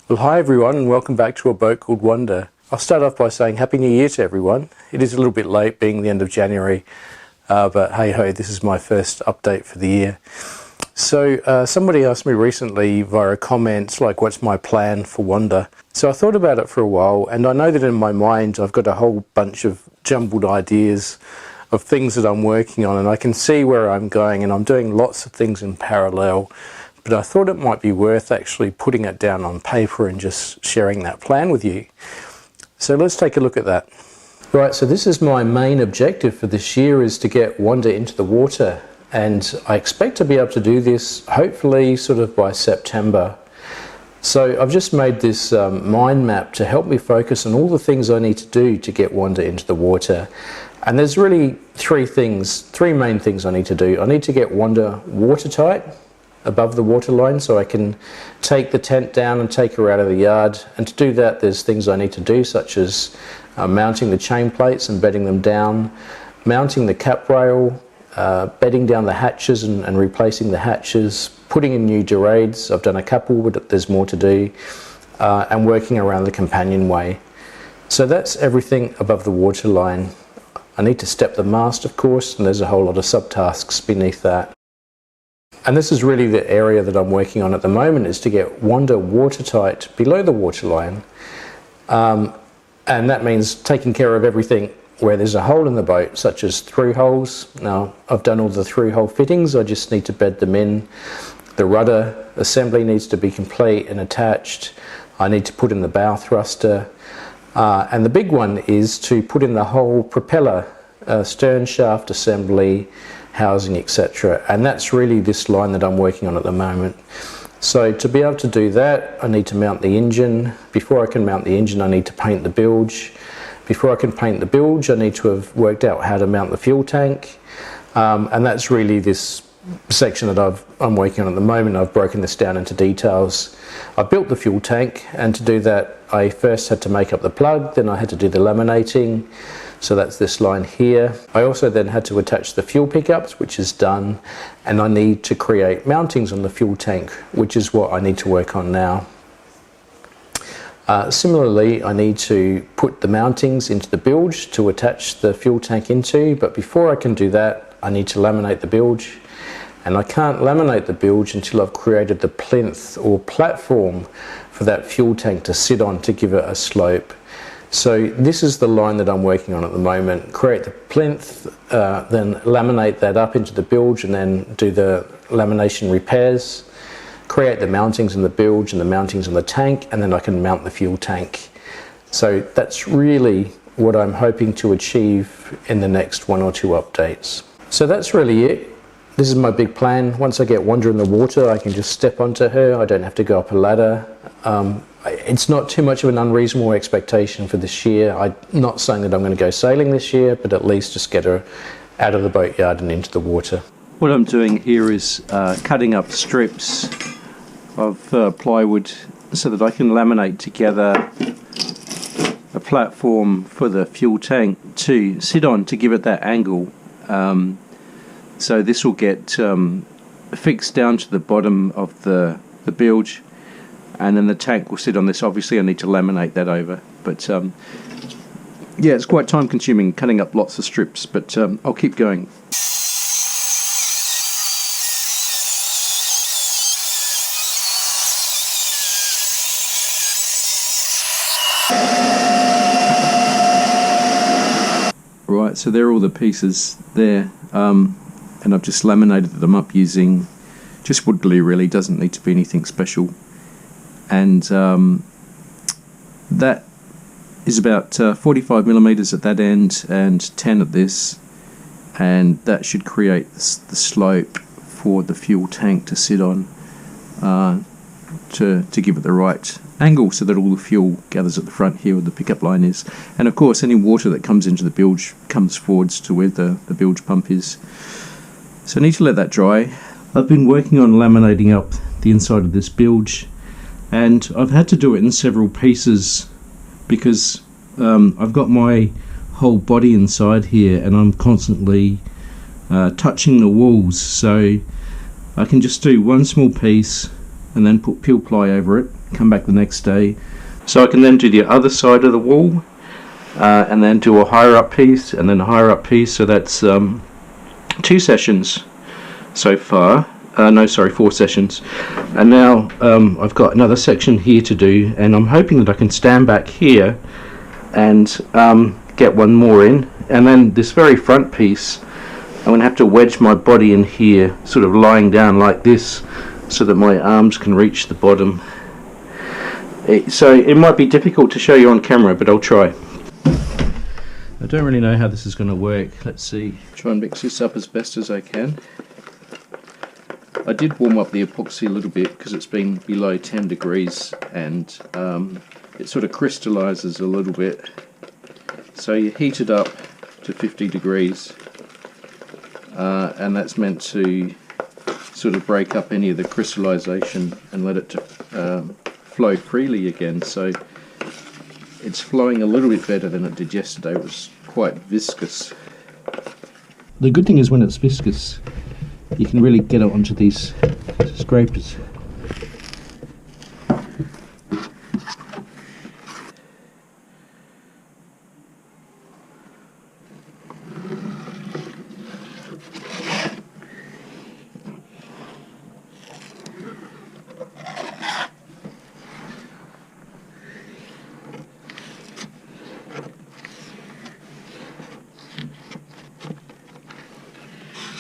Well, hi everyone, and welcome back to a boat called Wanda. I'll start off by saying Happy New Year to everyone. It is a little bit late, being the end of January, but hey ho, this is my first update for the year. So somebody asked me recently via a comment, like, what's my plan for Wanda? So I thought about it for a while, and I know that in my mind I've got a whole bunch of jumbled ideas of things that I'm working on, and I can see where I'm going, and I'm doing lots of things in parallel. But I thought it might be worth actually putting it down on paper and just sharing that plan with you. So let's take a look at that. Right, so this is my main objective for this year, is to get Wanda into the water. And I expect to be able to do this hopefully sort of by September. So I've just made this mind map to help me focus on all the things I need to do to get Wanda into the water. And there's really three main things I need to do. I need to get Wanda watertight, above the waterline, so I can take the tent down and take her out of the yard. And to do that, there's things I need to do, such as mounting the chain plates and bedding them down, mounting the cap rail, bedding down the hatches and replacing the hatches, putting in new dorades. I've done a couple, but there's more to do, and working around the companionway. So that's everything above the waterline. I need to step the mast, of course, and there's a whole lot of subtasks beneath that. And this is really the area that I'm working on at the moment, is to get Wanda watertight below the waterline. And that means taking care of everything where there's a hole in the boat, such as through holes. Now, I've done all the through hole fittings, I just need to bed them in. The rudder assembly needs to be complete and attached. I need to put in the bow thruster. And the big one is to put in the whole propeller, stern shaft assembly, housing, etc. And that's really this line that I'm working on at the moment. So to be able to do that, I need to mount the engine. Before I can mount the engine, I need to paint the bilge. Before I can paint the bilge, I need to have worked out how to mount the fuel tank. And that's really this section that I'm working on at the moment. I've broken this down into details. I built the fuel tank, and to do that, I first had to make up the plug, then I had to do the laminating. So that's this line here. I also then had to attach the fuel pickups, which is done, and I need to create mountings on the fuel tank, which is what I need to work on now. Similarly, I need to put the mountings into the bilge to attach the fuel tank into, but before I can do that, I need to laminate the bilge. And I can't laminate the bilge until I've created the plinth or platform for that fuel tank to sit on to give it a slope. So this is the line that I'm working on at the moment. Create the plinth, then laminate that up into the bilge, and then do the lamination repairs. Create the mountings in the bilge and the mountings on the tank, and then I can mount the fuel tank. So that's really what I'm hoping to achieve in the next 1 or 2 updates. So that's really it. This is my big plan. Once I get Wanda in the water, I can just step onto her. I don't have to go up a ladder. It's not too much of an unreasonable expectation for this year. I'm not saying that I'm going to go sailing this year, but at least just get her out of the boatyard and into the water. What I'm doing here is cutting up strips of plywood so that I can laminate together a platform for the fuel tank to sit on to give it that angle. So this will get fixed down to the bottom of the bilge, and then the tank will sit on this. Obviously I need to laminate that over, but yeah, it's quite time consuming cutting up lots of strips, but I'll keep going. Right, so there are all the pieces there, and I've just laminated them up using just wood glue. Really doesn't need to be anything special. And that is about 45 millimeters at that end and 10 at this, and that should create the slope for the fuel tank to sit on, to give it the right angle so that all the fuel gathers at the front here where the pickup line is. And of course any water that comes into the bilge comes forwards to where the bilge pump is. So I need to let that dry. I've been working on laminating up the inside of this bilge, and I've had to do it in several pieces because I've got my whole body inside here and I'm constantly touching the walls, so I can just do one small piece and then put peel ply over it, come back the next day. So I can then do the other side of the wall, and then do a higher up piece, and then a higher up piece. So that's 2 sessions so far. No, sorry, 4 sessions. And now I've got another section here to do, and I'm hoping that I can stand back here and get one more in. And then this very front piece, I'm going to have to wedge my body in here, sort of lying down like this, so that my arms can reach the bottom. So it might be difficult to show you on camera, but I'll try. I don't really know how this is going to work. Let's see. Try and mix this up as best as I can. I did warm up the epoxy a little bit because it's been below 10 degrees, and it sort of crystallizes a little bit. So you heat it up to 50 degrees, and that's meant to sort of break up any of the crystallization and let it flow freely again. So it's flowing a little bit better than it did yesterday. It was quite viscous. The good thing is when it's viscous, you can really get it onto these scrapers.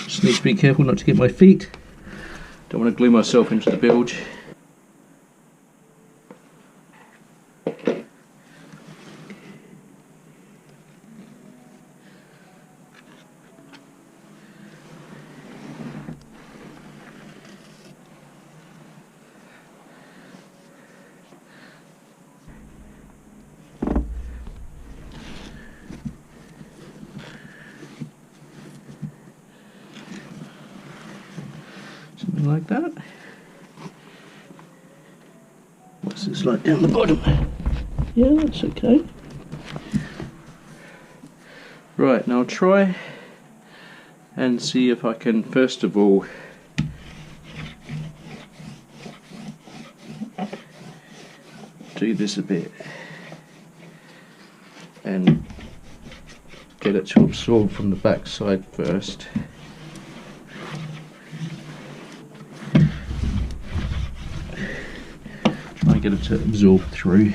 Just need to be careful not to get my feet. Don't want to glue myself into the bilge. Something like that. What's this like down the bottom? Yeah, that's okay. Right, now I'll try and see if I can first of all do this a bit and get it to absorb from the back side first. Get it to absorb through.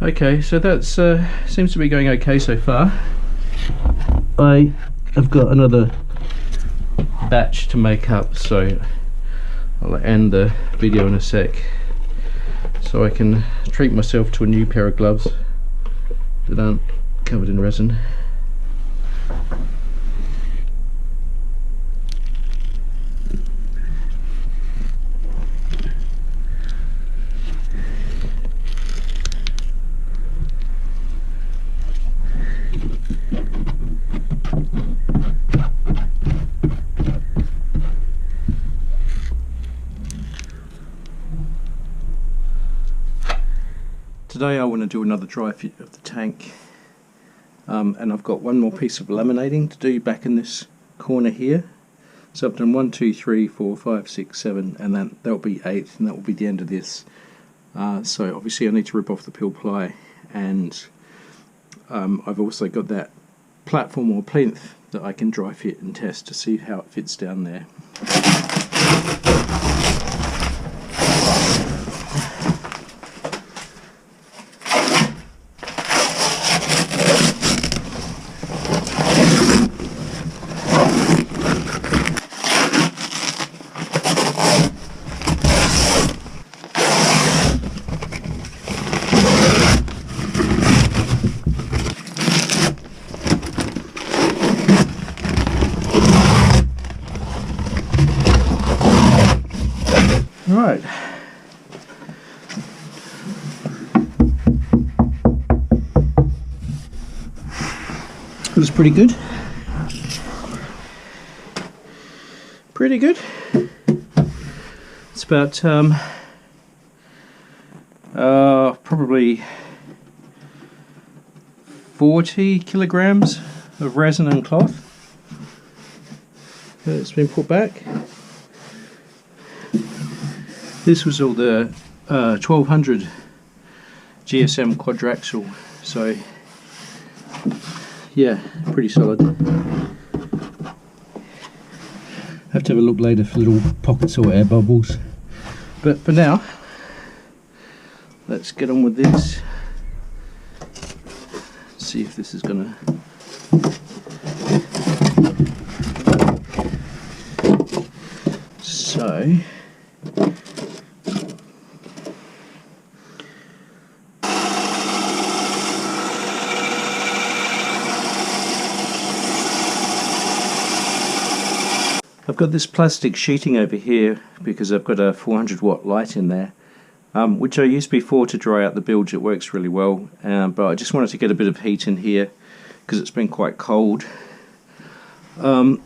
Okay, so that seems to be going okay so far. I have got another batch to make up, so I'll end the video in a sec so I can treat myself to a new pair of gloves that aren't covered in resin. Today I want to do another dry fit of the tank, and I've got one more piece of laminating to do back in this corner here. So I've done 1, 2, 3, 4, 5, 6, 7, and then that'll be 8, and that will be the end of this. So obviously I need to rip off the pill ply, and I've also got that platform or plinth that I can dry fit and test to see how it fits down there. Right. Feels pretty good. Pretty good. It's about probably 40 kilograms of resin and cloth. It's been put back. This was all the 1200 GSM quadraxle, so yeah, pretty solid. Have to have a look later for little pockets or air bubbles, but for now let's get on with this. See if this is gonna so I've got this plastic sheeting over here because I've got a 400 watt light in there, which I used before to dry out the bilge. It works really well, but I just wanted to get a bit of heat in here because it's been quite cold, and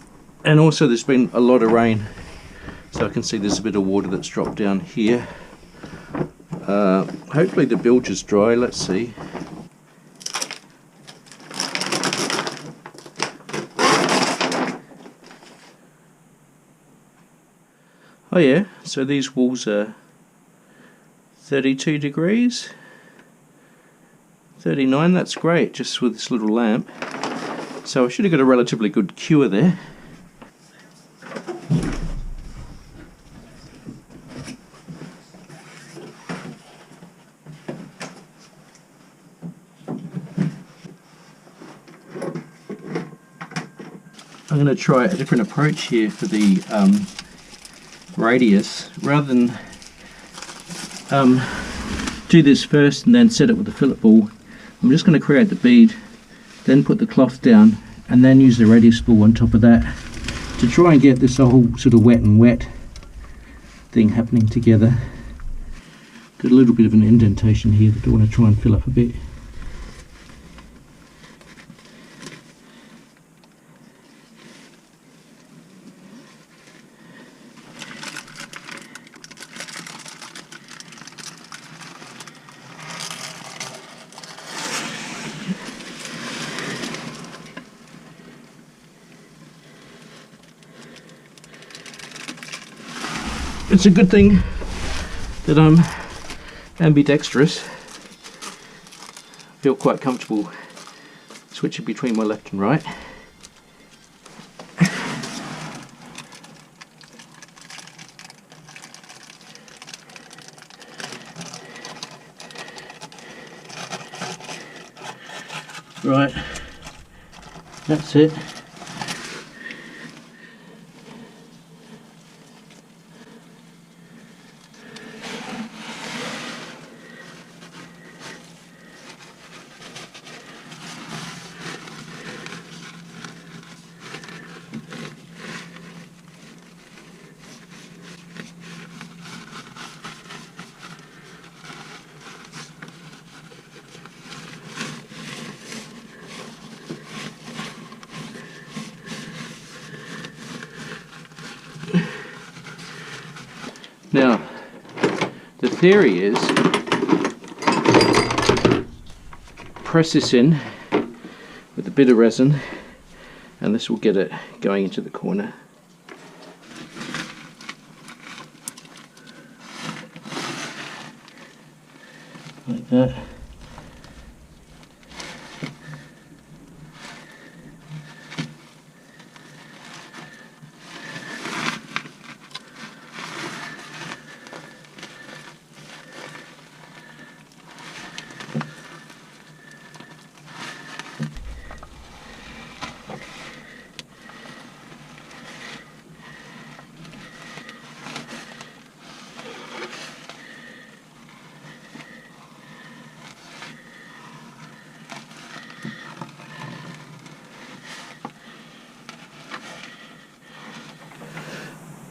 also there's been a lot of rain, so I can see there's a bit of water that's dropped down here. Hopefully the bilge is dry. Let's see. Oh yeah, so these walls are 32 degrees, 39, that's great, just with this little lamp. So I should have got a relatively good cure there. I'm going to try a different approach here for the radius. Rather than do this first and then set it with the fillet ball, I'm just going to create the bead, then put the cloth down, and then use the radius ball on top of that to try and get this whole sort of wet and wet thing happening together. Got a little bit of an indentation here that I want to try and fill up a bit. It's a good thing that I'm ambidextrous. I feel quite comfortable switching between my left and right. Right, that's it. Now, the theory is press this in with a bit of resin and this will get it going into the corner. Like that.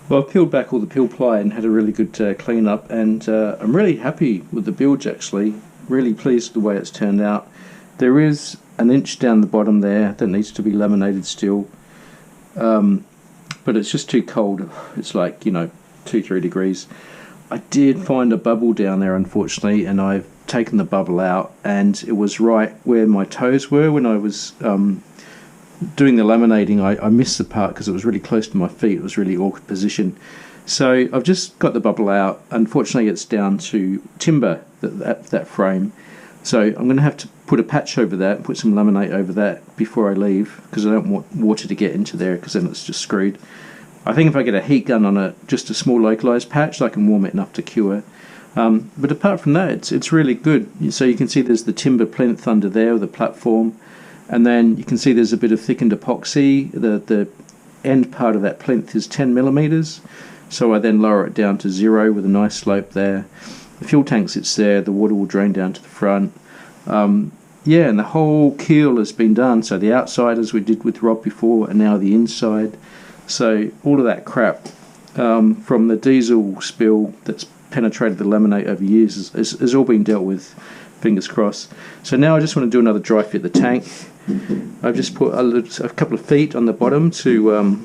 Well, I've peeled back all the peel ply and had a really good clean up, and I'm really happy with the bilge actually, really pleased with the way it's turned out. There is an inch down the bottom there that needs to be laminated still, but it's just too cold. It's like, you know, 2-3 degrees. I did find a bubble down there, unfortunately, and I've taken the bubble out, and it was right where my toes were when I was doing the laminating. I missed the part because it was really close to my feet. It was a really awkward position. So I've just got the bubble out. Unfortunately, it's down to timber, that frame. So I'm going to have to put a patch over that and put some laminate over that before I leave, because I don't want water to get into there, because then it's just screwed. I think if I get a heat gun on it, just a small localized patch, I can warm it enough to cure. But apart from that, it's really good. So you can see there's the timber plinth under there, the platform, and then you can see there's a bit of thickened epoxy. The end part of that plinth is 10 millimeters, so I then lower it down to 0 with a nice slope there. The fuel tank sits there, the water will drain down to the front. Yeah, and the whole keel has been done, so the outside, as we did with Rob before, and now the inside. So all of that crap from the diesel spill that's penetrated the laminate over years has all been dealt with, fingers crossed. So now I just want to do another dry fit the tank. I've just put a couple of feet on the bottom to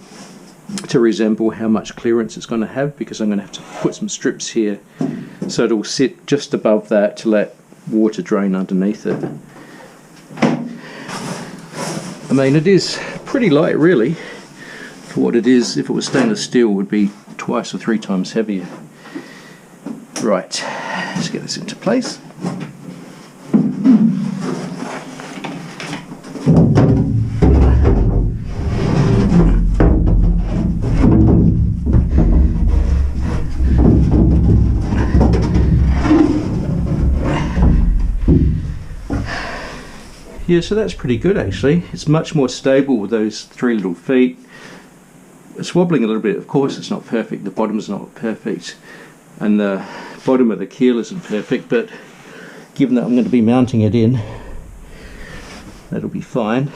resemble how much clearance it's going to have, because I'm going to have to put some strips here so it'll sit just above that to let water drain underneath it. I mean, it is pretty light really for what it is. If it was stainless steel, it would be 2 or 3 times heavier. Right, let's get this into place. Yeah, so that's pretty good actually. It's much more stable with those 3 little feet. It's wobbling a little bit, of course it's not perfect, the bottom's not perfect, and the bottom of the keel isn't perfect, but given that I'm going to be mounting it in, that'll be fine.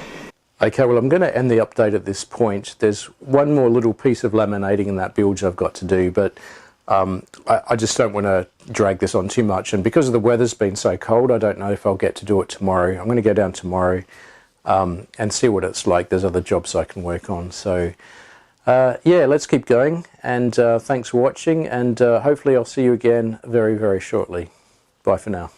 Okay, well I'm going to end the update at this point. There's one more little piece of laminating in that bilge I've got to do, but I just don't want to drag this on too much, and because the weather's been so cold, I don't know if I'll get to do it tomorrow. I'm going to go down tomorrow and see what it's like. There's other jobs I can work on, so yeah, let's keep going, and thanks for watching, and hopefully I'll see you again very, very shortly. Bye for now.